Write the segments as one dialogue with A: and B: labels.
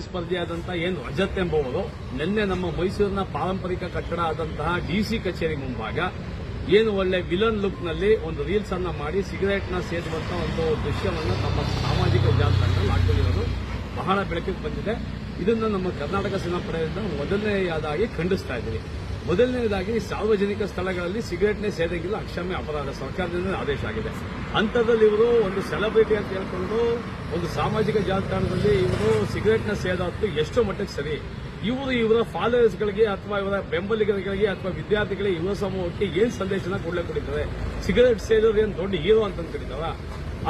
A: ಸ್ಪರ್ಧಿಯಾದಂತಹ ಏನು ರಜತ್ ಎಂಬುವರು ನಿನ್ನೆ ನಮ್ಮ ಮೈಸೂರಿನ ಪಾರಂಪರಿಕ ಕಟ್ಟಡ ಆದಂತಹ ಡಿಸಿ ಕಚೇರಿ ಮುಂಭಾಗ ಏನು ಒಳ್ಳೆ ವಿಲನ್ ಲುಕ್ ನಲ್ಲಿ ಒಂದು ರೀಲ್ಸ್ ಅನ್ನ ಮಾಡಿ ಸಿಗರೇಟ್ ನ ಸೇದುವಂತಹ ಒಂದು ದೃಶ್ಯವನ್ನು ತಮ್ಮ ಸಾಮಾಜಿಕ ಜಾಲತಾಣದಲ್ಲಿ ಹಾಕೊಂಡಿರೋದು ಬಹಳ ಬೆಳಕಿಗೆ ಬಂದಿದೆ. ಇದನ್ನು ನಮ್ಮ ಕರ್ನಾಟಕ ಸೇನಾಪಡೆಯಿಂದ ಮೊದಲನೆಯದಾಗಿ ಖಂಡಿಸ್ತಾ ಇದ್ದೀವಿ. ಮೊದಲನೇದಾಗಿ ಸಾರ್ವಜನಿಕ ಸ್ಥಳಗಳಲ್ಲಿ ಸಿಗರೇಟ್ನೇ ಸೇದಂಗಿಲ್ಲ, ಅಕ್ಷಮ್ಯ ಅಪರಾಧ, ಸರ್ಕಾರದಿಂದ ಆದೇಶ ಆಗಿದೆ. ಅಂಥದ್ರಲ್ಲಿ ಇವರು ಒಂದು ಸೆಲೆಬ್ರಿಟಿ ಅಂತ ಹೇಳ್ಕೊಂಡು ಒಂದು ಸಾಮಾಜಿಕ ಜಾಲತಾಣದಲ್ಲಿ ಇವರು ಸಿಗರೇಟ್ನ ಸೇದೋದು ಎಷ್ಟು ಮಟ್ಟಕ್ಕೆ ಸರಿ? ಇವರ ಫಾಲೋವರ್ಸ್ಗಳಿಗೆ ಅಥವಾ ಇವರ ಬೆಂಬಲಿಗರಿಗೆ ಅಥವಾ ವಿದ್ಯಾರ್ಥಿಗಳಿಗೆ ಯುವ ಸಮೂಹಕ್ಕೆ ಏನ್ ಸಂದೇಶನ ಕೊಡ್ತಾರೆ? ಸಿಗರೇಟ್ ಸೇದೋದು ಏನು ದೊಡ್ಡ ಹೀರೋ ಅಂತ ಅಂದ್ಕೊಂಡಿದ್ದಾರ?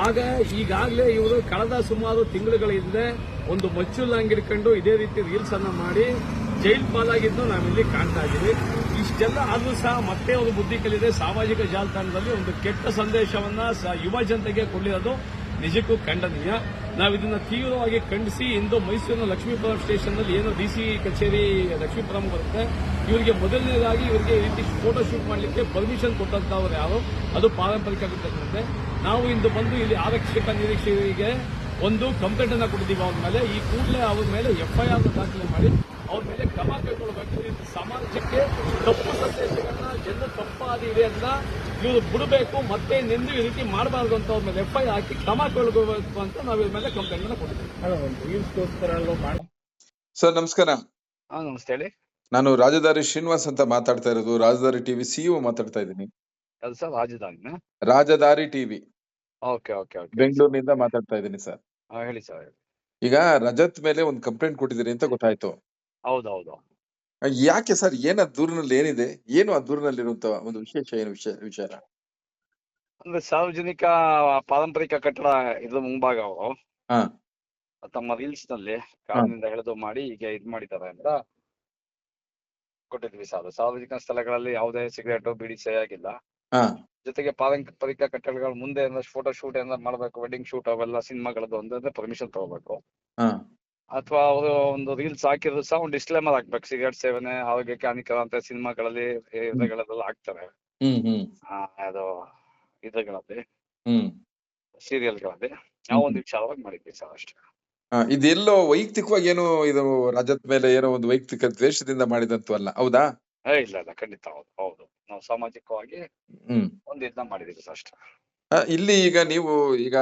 A: ಆಗ ಈಗಾಗಲೇ ಇವರು ಕಳೆದ ಸುಮಾರು ತಿಂಗಳುಗಳ ಹಿಂದೆ ಒಂದು ಮಚ್ಚುಲ್ಲಂಗ್ ಹಿಡ್ಕೊಂಡು ಇದೇ ರೀತಿ ರೀಲ್ಸ್ ಅನ್ನ ಮಾಡಿ ಜೈಲ್ ಪಾಲಾಗಿದ್ದು ನಾವಿಲ್ಲಿ ಕಾಣ್ತಾ ಇದ್ದೀವಿ. ಇಷ್ಟೆಲ್ಲ ಆದ್ರೂ ಸಹ ಮತ್ತೆ ಒಂದು ಬುದ್ಧಿ ಕಲಿದೆ. ಸಾಮಾಜಿಕ ಜಾಲತಾಣದಲ್ಲಿ ಒಂದು ಕೆಟ್ಟ ಸಂದೇಶವನ್ನ ಯುವ ಜನತೆಗೆ ಕೊಟ್ಟಿರೋದು ನಿಜಕ್ಕೂ ಖಂಡನೀಯ. ನಾವು ಇದನ್ನ ತೀವ್ರವಾಗಿ ಖಂಡಿಸಿ ಇಂದು ಮೈಸೂರಿನ ಲಕ್ಷ್ಮೀಪುರಂ ಸ್ಟೇಷನ್ ನಲ್ಲಿ ಏನು ಡಿಸಿ ಕಚೇರಿ ಲಕ್ಷ್ಮೀಪುರಂ ಬರುತ್ತೆ, ಇವರಿಗೆ ಮೊದಲನೇದಾಗಿ ಇವರಿಗೆ ಈ ರೀತಿ ಫೋಟೋ ಶೂಟ್ ಮಾಡಲಿಕ್ಕೆ ಪರ್ಮಿಷನ್ ಕೊಟ್ಟಂತವ್ರು ಯಾರು? ಅದು ಪಾರಂಪರಿಕ ಆಗಿರ್ತಕ್ಕಂತೆ. ನಾವು ಇಂದು ಬಂದು ಇಲ್ಲಿ ಆರಕ್ಷಕ ನಿರೀಕ್ಷಕರಿಗೆ ಒಂದು ಕಂಪ್ಲೇಂಟ್ ಅನ್ನ ಕೊಟ್ಟಿದ್ದೀವಿ. ಅವ್ರ ಮೇಲೆ ಈ ಕೂಡಲೇ ಅವ್ರ ಮೇಲೆ ಎಫ್ಐಆರ್ ದಾಖಲೆ ಮಾಡಿ ಅವ್ರ ಮೇಲೆ ಕ್ರಮ ಕೈಗೊಳ್ಳಬೇಕು. ಸಮಾಜಕ್ಕೆ ತಪ್ಪು ಸಂದೇಶಗಳನ್ನ ಜನರು ತಪ್ಪಾದಿದೆ ಅಂತ ಇವರು ಬಿಡಬೇಕು, ಮತ್ತೆ ನೆಂದು ಈ ರೀತಿ ಮಾಡಬಾರ್ದು ಅಂತ ಅವ್ರ ಮೇಲೆ ಎಫ್ಐಆರ್ ಹಾಕಿ ಕ್ರಮ ಕೈಗೊಳ್ಳಬೇಕು ಅಂತ ನಾವು ಇವ್ರ ಮೇಲೆ ಕಂಪ್ಲೇಂಟ್ ಅನ್ನ ಕೊಟ್ಟಿದ್ದೀವಿ.
B: ಸರ್ ನಮಸ್ಕಾರ.
A: ನಮಸ್ತೆ ಹೇಳಿ.
B: ನಾನು ರಾಜದಾರಿ ಶ್ರೀನಿವಾಸ್ ಅಂತ ಮಾತಾಡ್ತಾ ಇರೋದು. ರಾಜದಾರಿ ಟಿವಿ ಸಿಇಒ ಮಾತಾಡ್ತಾ ಇದ್ದೀನಿ.
A: ಸರ್ ರಾಜಧಾನಿ
B: ರಾಜದಾರಿ ಟಿವಿ
A: ಓಕೆ ಓಕೆ ಓಕೆ
B: ಬೆಂಗಳೂರಿನಿಂದ ಮಾತಾಡ್ತಾ ಇದ್ದೀನಿ ಸರ್.
A: ಹೇಳಿ ಸರ್.
B: ಈಗ ರಜತ್ ಮೇಲೆ ಒಂದು ಕಂಪ್ಲೇಂಟ್ ಕೊಟ್ಟಿದ್ದೀರಿ ಅಂತ ಗೊತ್ತಾಯ್ತು.
A: ಹೌದೌದು.
B: ಯಾಕೆ ಸರ್? ಏನ ದೂರಿನಲ್ಲಿ ಏನಿದೆ? ಏನು ಆ ದೂರಿನಲ್ಲಿರುವಂತ ಒಂದು ವಿಶೇಷ ಏನು ವಿಚಾರ?
A: ಅಂದ್ರೆ ಸಾರ್ವಜನಿಕ ಪಾರಂಪರಿಕ ಕಟ್ಟಡ ಇದ್ರ ಮುಂಭಾಗವು
B: ಹಾ
A: ತಮ್ಮ ರೀಲ್ಸ್ ನಲ್ಲಿ ಕಾರಣದಿಂದ ಎಳೆದು ಮಾಡಿ ಈಗ ಇದ್ ಮಾಡಿದ್ದಾರೆ ಅಂತ ಕೊಟ್ಟಿದ್ವಿ ಸರ್. ಸಾರ್ವಜನಿಕ ಸ್ಥಳಗಳಲ್ಲಿ ಯಾವುದೇ ಸಿಗರೇಟು ಬೀಡಿ ಸೇಯಾಗಿಲ್ಲ.
B: ಹಾ
A: ಜೊತೆಗೆ ಪಾರಂಪರಿಕ ಕಟ್ಟಡಗಳ ಮುಂದೆ ಫೋಟೋ ಶೂಟ್ ಏನಾದ್ರು ಮಾಡ್ಬೇಕು, ವೆಡ್ಡಿಂಗ್ ಶೂಟ್ ಅವೆಲ್ಲ ಸಿನಿಮಾಗಳದ್ದು ಅಂದ್ರೆ ಪರ್ಮಿಷನ್ ತಗೋಬೇಕು.
B: ಹಾ
A: ಅಥವಾ ಅವರು ಒಂದು ರೀಲ್ಸ್ ಹಾಕಿದ್ರು ಸಹ ಒಂದು ಡಿಸ್ಕ್ಲೇಮರ್ ಹಾಕ್ಬೇಕು, ಸಿಗರೇಟ್ ಸೇವನೆ ಆರೋಗ್ಯಕ್ಕೆ ಹಾನಿಕರ ಅಂತ ಸಿನಿಮಾಗಳಲ್ಲಿ ಇದಗಳೆಲ್ಲ ಹಾಕ್ತಾರೆ. ಅದು ಇದಗಳಲ್ಲಿ ಸೀರಿಯಲ್ಗಳಲ್ಲಿ ನಾವು ಒಂದು ವಿಚಾರವಾಗಿ ಮಾಡಿದ್ವಿ ಸರ್ ಅಷ್ಟೇ.
B: ಇದೆಲ್ಲೋ ವೈಯಕ್ತಿಕವಾಗಿ ಏನು ಇದು ರಜತ್ ಮೇಲೆ ಏನೋ ಒಂದು ವೈಯಕ್ತಿಕ ದ್ವೇಷದಿಂದ ಮಾಡಿದಂತೂ ಅಲ್ಲ, ಹೌದಾ?
A: ಇಲ್ಲ ಇಲ್ಲ, ಖಂಡಿತ ಹೌದು ಹೌದು. ನಾವು ಸಾಮಾಜಿಕವಾಗಿ ಒಂದು ಇದನ್ನ ಮಾಡಿದೀವಿ ಸರ್ ಅಷ್ಟೇ.
B: ಇಲ್ಲಿ ಈಗ ನೀವು ಈಗ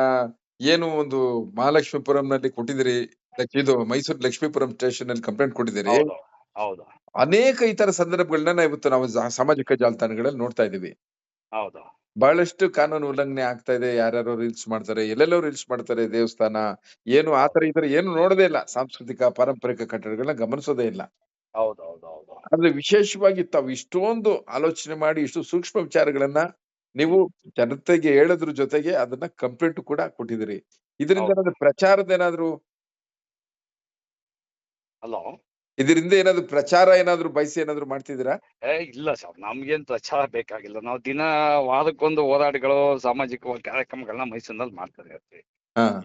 B: ಏನು ಒಂದು ಮಹಾಲಕ್ಷ್ಮೀಪುರಂನಲ್ಲಿ ಕೊಟ್ಟಿದ್ದೀರಿ, ಇದು ಮೈಸೂರು ಲಕ್ಷ್ಮೀಪುರಂ ಸ್ಟೇಷನ್ ಅಲ್ಲಿ ಕಂಪ್ಲೇಂಟ್ ಕೊಟ್ಟಿದ್ದೀರಿ.
A: ಹೌದು.
B: ಅನೇಕ ಇತರ ಸಂದರ್ಭಗಳನ್ನ ಇವತ್ತು ನಾವು ಸಾಮಾಜಿಕ ಜಾಲತಾಣಗಳಲ್ಲಿ ನೋಡ್ತಾ ಇದೀವಿ.
A: ಹೌದು.
B: ಬಹಳಷ್ಟು ಕಾನೂನು ಉಲ್ಲಂಘನೆ ಆಗ್ತಾ ಇದೆ. ಯಾರ್ಯಾರೋ ರೀಲ್ಸ್ ಮಾಡ್ತಾರೆ, ಎಲ್ಲೆಲ್ಲೋ ರೀಲ್ಸ್ ಮಾಡ್ತಾರೆ. ದೇವಸ್ಥಾನ ಏನು ಆತರ ಈ ತರ ಏನು ನೋಡೋದೇ ಇಲ್ಲ. ಸಾಂಸ್ಕೃತಿಕ ಪಾರಂಪರಿಕ ಕಟ್ಟಡಗಳನ್ನ ಗಮನಿಸೋದೇ ಇಲ್ಲ.
A: ಹೌದೌದೌದು.
B: ಆದ್ರೆ ವಿಶೇಷವಾಗಿ ತಾವು ಇಷ್ಟೊಂದು ಆಲೋಚನೆ ಮಾಡಿ ಇಷ್ಟು ಸೂಕ್ಷ್ಮ ವಿಚಾರಗಳನ್ನ ನೀವು ಜನತೆಗೆ ಹೇಳೋದ್ರ ಜೊತೆಗೆ ಅದನ್ನ ಕಂಪ್ಲೇಂಟ್ ಕೂಡ ಕೊಟ್ಟಿದ್ದೀರಿ. ಇದರಿಂದ ಏನಾದ್ರು ಪ್ರಚಾರದ ಏನಾದ್ರು ಇದರಿಂದ ಏನಾದ್ರು ಪ್ರಚಾರ ಏನಾದ್ರು ಬಯಸಿ ಏನಾದ್ರು ಮಾಡ್ತಿದ್ದೀರಾ?
A: ಇಲ್ಲ ಸರ್, ನಮ್ಗೇನ್ ಪ್ರಚಾರ ಬೇಕಾಗಿಲ್ಲ. ನಾವು ದಿನ ವಾರಕ್ಕೊಂದು ಹೋರಾಟಗಳು ಸಾಮಾಜಿಕ ಕಾರ್ಯಕ್ರಮಗಳನ್ನ ಮೈಸೂರಿನಲ್ಲಿ ಮಾಡ್ತಾ ಇರ್ತೀವಿ.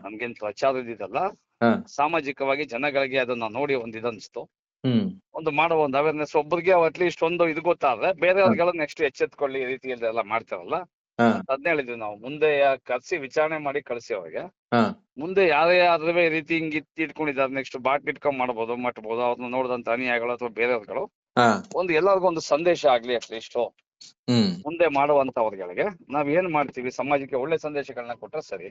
A: ನಮ್ಗೇನ್ ಪ್ರಚಾರ ಇದಿದಲ್ಲ, ಸಾಮಾಜಿಕವಾಗಿ ಜನಗಳಿಗೆ ಅದನ್ನ ನೋಡಿ ಒಂದ್ ಇದನ್ಸ್ತು, ಒಂದು ಮಾಡೋ ಒಂದು ಅವೇರ್ನೆಸ್. ಒಬ್ಬರಿಗೆ ಅಟ್ಲೀಸ್ಟ್ ಒಂದು ಇದು ಗೊತ್ತಾದ್ರೆ ಬೇರೆಯವ್ರಿಗೆಲ್ಲ ನೆಕ್ಸ್ಟ್ ಎಚ್ಚೆತ್ಕೊಳ್ಳಿ ಈ ರೀತಿಯಲ್ಲಿ ಎಲ್ಲ ಮಾಡ್ತಾರಲ್ಲ. ಅದ್ನ ಹೇಳಿದ್ವಿ ನಾವು. ಮುಂದೆ ಕರ್ಸಿ ವಿಚಾರಣೆ ಮಾಡಿ ಕಳ್ಸಿ ಅವ್ರಿಗೆ. ಮುಂದೆ ಯಾರೇ ಆದ್ರೂ ಈ ರೀತಿ ಹಿಂಗ್ ಇಟ್ಕೊಂಡಿದ್ದಾರೆ, ನೆಕ್ಸ್ಟ್ ಬಾಟ್ ಇಟ್ಕೊಂಡ್ ಮಾಡ್ಬೋದು, ಮಟ್ಬೋದು. ಅವ್ರನ್ನ ನೋಡಿದಂತ ಅನುಯಾಯಿಗಳು ಅಥವಾ ಬೇರೆಯವ್ರುಗಳು ಒಂದು ಎಲ್ಲರಿಗೂ ಒಂದು ಸಂದೇಶ ಆಗ್ಲಿ ಅಟ್ಲೀಸ್ಟ್ ಮುಂದೆ ಮಾಡುವಂತವ್ರಿಗೆ. ನಾವ್ ಏನ್ ಮಾಡ್ತೀವಿ, ಸಮಾಜಕ್ಕೆ ಒಳ್ಳೆ ಸಂದೇಶಗಳನ್ನ ಕೊಟ್ರೆ ಸರಿ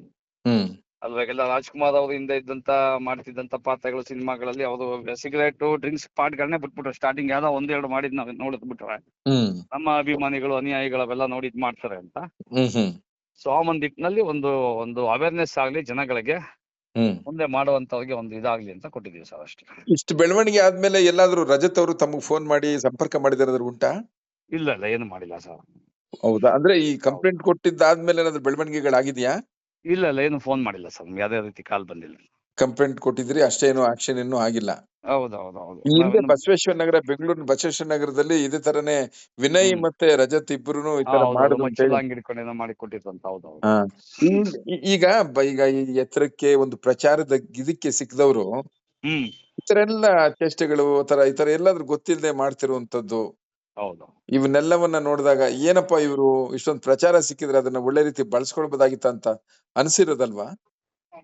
A: ಅಲ್ವಾ? ಎಲ್ಲ ರಾಜ್ಕುಮಾರ್ ಅವರು ಹಿಂದೆ ಇದ್ದಂತ ಮಾಡ್ತಿದ್ದಂತ ಪಾತ್ರಗಳು ಸಿನಿಮಾಗಳಲ್ಲಿ ಅವರು ಸಿಗರೇಟ್ ಡ್ರಿಂಕ್ಸ್ ಪಾಟ್ಗಳನ್ನೇ ಬಿಟ್ಬಿಟ್ರು. ಸ್ಟಾರ್ಟಿಂಗ್ ಯಾವ್ದೋ ಒಂದೆರಡು ಮಾಡಿದ್ ನಾವ್ ನೋಡಿದ್ ಬಿಟ್ರೆ ನಮ್ಮ ಅಭಿಮಾನಿಗಳು ಅನುಯಾಯಿಗಳು ಅವೆಲ್ಲ ನೋಡಿ ಇದ್ ಮಾಡ್ತಾರೆ ಅಂತ. ಸೊ ಆ ಒಂದ್ ನಿಟ್ಟಿನಲ್ಲಿ ಒಂದು ಅವೇರ್ನೆಸ್ ಆಗ್ಲಿ ಜನಗಳಿಗೆ, ಮುಂದೆ ಮಾಡುವಂತವ್ರಿಗೆ ಒಂದು ಇದಾಗ್ಲಿ ಅಂತ ಕೊಟ್ಟಿದೀವಿ ಸರ್ ಅಷ್ಟೇ.
B: ಇಷ್ಟು ಬೆಳವಣಿಗೆ ಆದ್ಮೇಲೆ ಎಲ್ಲಾದ್ರೂ ರಜತ್ ಅವರು ತಮಗೆ ಫೋನ್ ಮಾಡಿ ಸಂಪರ್ಕ ಮಾಡಿದಾರಾದ್ರೂ ಉಂಟಾ?
A: ಇಲ್ಲ ಇಲ್ಲ, ಏನು ಮಾಡಿಲ್ಲ ಸರ್.
B: ಹೌದಾ? ಅಂದ್ರೆ ಈ ಕಂಪ್ಲೇಂಟ್ ಕೊಟ್ಟಿದ್ದಾದ್ಮೇಲೆ ಏನಾದ್ರು ಬೆಳವಣಿಗೆಗಳಾಗಿದ್ಯಾ?
A: ಇಲ್ಲ ಇಲ್ಲ, ಏನು ಫೋನ್ ಮಾಡಿಲ್ಲ ಸರ್. ಯಾವ್ದೇ ರೀತಿ ಕಾಲ್ ಬಂದಿಲ್ಲ.
B: ಕಂಪ್ಲೇಂಟ್ ಕೊಟ್ಟಿದ್ರಿ ಅಷ್ಟೇನು ಆಕ್ಷನ್ ಇನ್ನೂ ಆಗಿಲ್ಲ?
A: ಹೌದೌದು.
B: ಈ ಹಿಂದೆ ಬಸವೇಶ್ವರ ನಗರ, ಬೆಂಗಳೂರಿನ ಬಸವೇಶ್ವರ ನಗರದಲ್ಲಿ ಇದೇ ತರನೇ ವಿನಯ್ ಮತ್ತೆ ರಜತ್ ಇಬ್ರು ಈ ತರ
A: ಮಾಡಿ ಕೊಟ್ಟಿದ್ದಂತ. ಹೌದೌದು.
B: ಈಗ ಈಗ ಈ ಎತ್ತರಕ್ಕೆ ಒಂದು ಪ್ರಚಾರದ ಇದಕ್ಕೆ ಸಿಕ್ಕದವರು ಈ ತರ ಎಲ್ಲ ಚೇಷ್ಟೆಗಳು ಈ ತರ ಎಲ್ಲಾದ್ರೂ ಗೊತ್ತಿಲ್ಲದೆ ಮಾಡ್ತಿರುವಂತದ್ದು,
A: ಹೌದು,
B: ಇವನ್ನೆಲ್ಲವನ್ನ ನೋಡಿದಾಗ ಏನಪ್ಪಾ ಇವ್ರು ಇಷ್ಟೊಂದು ಪ್ರಚಾರ ಸಿಕ್ಕಿದ್ರೆ ಅದನ್ನ ಒಳ್ಳೆ ರೀತಿ ಬಳಸ್ಕೊಳ್ಬೋದಾಗಿತ್ತ ಅಂತ ಅನ್ಸಿರೋದಲ್ವಾ?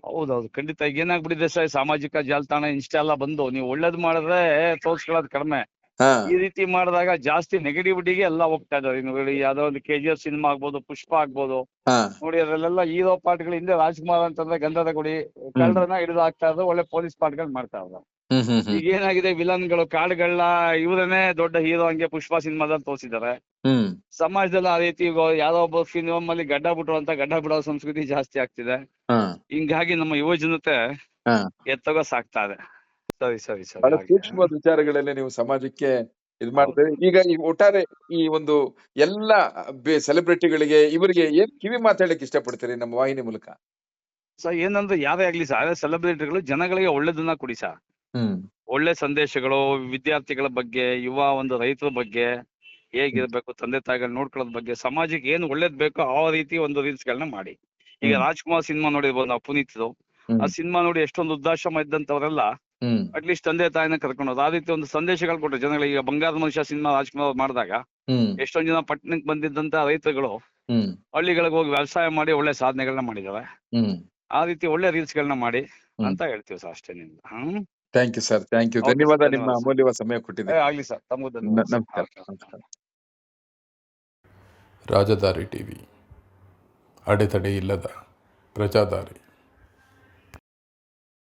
A: ಹೌದೌದು, ಖಂಡಿತ. ಈಗ ಏನಾಗ್ಬಿಟ್ಟಿದೆ ಸರ್, ಸಾಮಾಜಿಕ ಜಾಲತಾಣ ಇನ್ಸ್ಟಾ ಎಲ್ಲ ಬಂದು ನೀವು ಒಳ್ಳೇದ್ ಮಾಡಿದ್ರೆ ತೋರ್ಸ್ಕೊಳ್ಳೋದು ಕಡಿಮೆ.
B: ಹಾ
A: ಈ ರೀತಿ ಮಾಡಿದಾಗ ಜಾಸ್ತಿ ನೆಗೆಟಿವಿಟಿಗೆ ಎಲ್ಲ ಹೋಗ್ತಾ ಇದಾರೆ. ಇನ್ನು ನೋಡಿ, ಯಾವ್ದೋ ಒಂದು KGF ಸಿನಿಮಾ ಆಗ್ಬೋದು, ಪುಷ್ಪ ಆಗ್ಬೋದು,
B: ಹಾ
A: ನೋಡಿ ಅದ್ರಲ್ಲೆಲ್ಲ ಹೀರೋ ಪಾರ್ಟ್ಗಳ ಹಿಂದೆ ರಾಜ್ಕುಮಾರ್ ಅಂತಂದ್ರೆ ಗಂಧದ ಗುಡಿ
B: ಹ್ಮ್
A: ಕಳ್ಳರನ್ನ ಹಿಡಿದು ಹಾಕ್ತಾ ಇದ್ರು, ಒಳ್ಳೆ ಪೊಲೀಸ್ ಪಾರ್ಟ್ಗಳು ಮಾಡ್ತಾ ಇದ್ರು. ಈಗ ಏನಾಗಿದೆ, ವಿಲನ್ಗಳು ಕಾಡುಗಳನ್ನ ಇವರನ್ನೇ ದೊಡ್ಡ ಹೀರೋ ಹಂಗೆ ಪುಷ್ಪ ಸಿನಿಮಾದಲ್ಲಿ ತೋರಿಸಿದ್ದಾರೆ.
B: ಹ್ಮ್
A: ಸಮಾಜದಲ್ಲಿ ಆ ರೀತಿ ಯಾವ್ದೋ ಒಬ್ಬ ಫಿಲ್ಮ್ ಅಲ್ಲಿ ಗಡ್ಡ ಬಿಟ್ರು ಅಂತ ಗಡ್ಡ ಬಿಡೋ ಸಂಸ್ಕೃತಿ ಜಾಸ್ತಿ ಆಗ್ತಿದೆ.
B: ಹಾ
A: ಹಿಂಗಾಗಿ ನಮ್ಮ ಯುವ ಜನತೆ
B: ಹಾ
A: ಎತ್ತಗೋ ಸಾಕ್ತಾ ಇದೆ. ಸರಿ ಸರಿ ಸರಿ,
B: ಬಹಳ
A: ಹಾಗೆ.
B: ಸೂಕ್ಷ್ಮವಾದ ವಿಚಾರಗಳಲ್ಲಿ ನೀವು ಸಮಾಜಕ್ಕೆ ಇದು
A: ಹೌದು.
B: ಮಾಡ್ತೇವೆ. ಈಗ ಈ ಒಟ್ಟಾರೆ ಈ ಒಂದು ಎಲ್ಲ ಸೆಲೆಬ್ರಿಟಿಗಳಿಗೆ ಇವರಿಗೆ ಏನ್ ಕಿವಿ ಮಾತಾಡಲಿಕ್ಕೆ ಇಷ್ಟಪಡ್ತೀರಿ ನಮ್ಮ ವಾಹಿನಿ ಮೂಲಕ?
A: ಸರ್ ಏನಂದ್ರೆ, ಯಾರೇ ಆಗ್ಲಿ ಸರ್, ಸೆಲೆಬ್ರಿಟಿಗಳು ಜನಗಳಿಗೆ ಒಳ್ಳೇದನ್ನ ಕೊಡಿ ಸರ್.
B: ಹ್ಮ್
A: ಒಳ್ಳೆ ಸಂದೇಶಗಳು ವಿದ್ಯಾರ್ಥಿಗಳ ಬಗ್ಗೆ, ಯುವ ಒಂದು ರೈತರ ಬಗ್ಗೆ ಹೇಗಿರ್ಬೇಕು, ತಂದೆ ತಾಯಿಗಳು ನೋಡ್ಕೊಳ್ಳೋದ್ ಬಗ್ಗೆ, ಸಮಾಜಕ್ಕೆ ಏನು ಒಳ್ಳೇದ್ ಬೇಕೋ ಆ ರೀತಿ ಒಂದು ರೀಲ್ಸ್ ಗಳನ್ನ ಮಾಡಿ. ಈಗ
B: ಹ್ಮ್
A: ರಾಜ್ಕುಮಾರ್ ಸಿನಿಮಾ ನೋಡಿರ್ಬೋದು ನಾವು, ಪುನೀತ್ದು. ಆ
B: ಹ್ಮ್
A: ಸಿನಿಮಾ ನೋಡಿ ಎಷ್ಟೊಂದು ವೃದ್ಧಾಶ್ರಮ ಇದ್ದಂತವರೆಲ್ಲ
B: ಹ್ಮ್
A: ಅಟ್ಲೀಸ್ಟ್ ತಂದೆ ತಾಯಿನ ಕರ್ಕೊಂಡು ಹೋದ್ರು. ಆ ರೀತಿ ಒಂದು ಸಂದೇಶಗಳು ಕೊಟ್ಟರು ಜನಗಳಿಗೆ. ಈಗ ಬಂಗಾರದ ಮನುಷ್ಯ ಸಿನಿಮಾ ರಾಜ್ಕುಮಾರ್ ಅವ್ರು ಮಾಡಿದಾಗ
B: ಹ್ಮ್
A: ಎಷ್ಟೊಂದ್ ಜನ ಪಟ್ಟಣಕ್ಕೆ ಬಂದಿದ್ದಂತ ರೈತರುಗಳು
B: ಹ್ಮ್
A: ಹಳ್ಳಿಗಳಿಗೆ ಹೋಗಿ ವ್ಯವಸಾಯ ಮಾಡಿ ಒಳ್ಳೆ ಸಾಧನೆಗಳನ್ನ ಮಾಡಿದಾರೆ.
B: ಹ್ಮ್
A: ಆ ರೀತಿ ಒಳ್ಳೆ ರೀಲ್ಸ್ ಗಳನ್ನ ಮಾಡಿ
B: ಹ್ಮ್
A: ಅಂತ ಹೇಳ್ತೀವಿ ಸರ್, ಅಷ್ಟೇನಿಲ್ಲ.
B: Thank you sir, thank you.
A: Okay sir,
B: ಧನ್ಯವಾದ, ನಿಮ್ಮ
A: ಧನ್ಯವಾದ ಸರ್.
B: ಅಮೂಲ್ಯವಾದ ಸಮಯ ಕೊಟ್ಟಿದ್ದೀರಿ.
A: ಆಗ್ಲಿ ಸರ್, ತಮಗೂ ಧನ್ಯವಾದ ಸರ್.
B: ನಮಸ್ಕಾರ,
A: ಓಕೆ.
B: ನಮಸ್ಕಾರ.
C: ರಾಜದಾರಿ ಟಿವಿ, ಅಡೆತಡೆ ಇಲ್ಲದ ಪ್ರಜಾದಾರಿ.